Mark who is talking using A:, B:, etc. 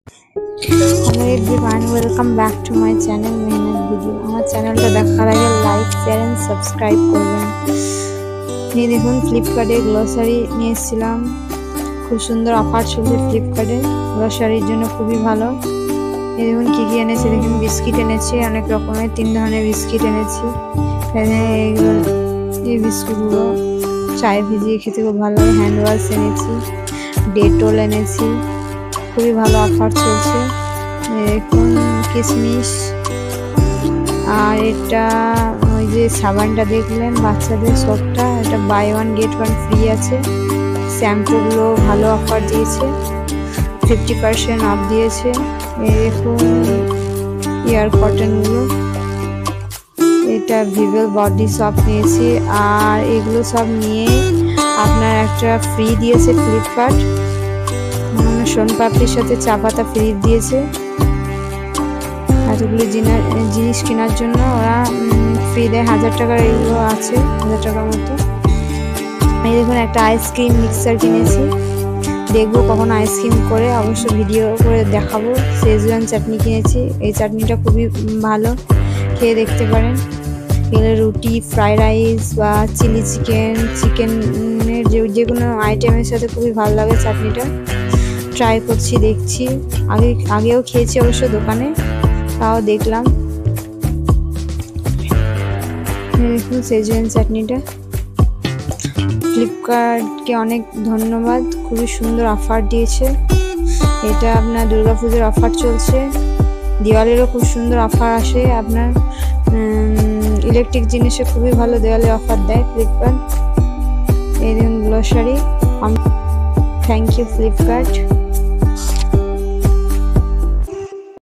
A: Hello everyone, welcome back to my channel মেহনত video. আমার চ্যানেলটা দেখার আগে লাইক শেয়ার এন্ড সাবস্ক্রাইব করবেন। এই দেখুন ফ্লিপকার্টে গ্লোসারি নিয়ে এসেছিলাম, খুব সুন্দর অফার চলছে ফ্লিপকার্টে গ্লোসারির জন্য, খুবই ভালো। এই দেখুন কী কী এনেছি, দেখুন বিস্কিট এনেছি, অনেক রকমের 3 ধরনের বিস্কিট এনেছি। এই বিস্কুটগুলো চায়ে ভিজিয়ে খেতে খুব ভালো লাগে। হ্যান্ড ওয়াশ এনেছি, ডেটল এনেছি, খুবই ভালো অফার চলছে। দেখুন কিশমিশ, আর এটা ওই যে সাবানটা দেখলেন বাচ্চাদের সবটা, এটা buy one get one free আছে। শ্যাম্পুগুলো ভালো অফার দিয়েছে, 50% অফ দিয়েছে। দেখুন ইয়ার কটনগুলো, এটা ভিভেল বডি সপ নিয়েছি। আর এগুলো সব নিয়ে আপনার একটা ফ্রি দিয়েছে ফ্লিপকার্ট, সোনপাপড়ির সাথে চা পাতা ফ্রি দিয়েছে। এতগুলো জিনিস কেনার জন্য ওরা ফ্রি দেয়। 1000 টাকার এগুলো আছে, 1000 টাকার মতো। এই দেখুন একটা আইসক্রিম মিক্সার কিনেছি, দেখবো কখন আইসক্রিম করে, অবশ্য ভিডিও করে দেখাবো। শেজওয়ান চাটনি কিনেছি, এই চাটনিটা খুবই ভালো, খেয়ে দেখতে পারেন। এগুলো রুটি, ফ্রাইড রাইস বা চিলি চিকেনের যে কোনো আইটেমের সাথে খুবই ভালো লাগে চাটনিটা। ট্রাই করছি, দেখছি। আগেও খেয়েছি অবশ্য দোকানে, তাও দেখলাম। দেখুন শেজওয়ান চাটনিটা। ফ্লিপকার্টকে অনেক ধন্যবাদ, খুবই সুন্দর অফার দিয়েছে। এটা আপনার দুর্গাপুজোর অফার চলছে, দিওয়ালিরও খুব সুন্দর অফার আসে। আপনার ইলেকট্রিক জিনিসে খুবই ভালো দিওয়ালি অফার দেয় ফ্লিপকার্ট। এই দেখুন গ্লোসারি। Thank you Flipkart.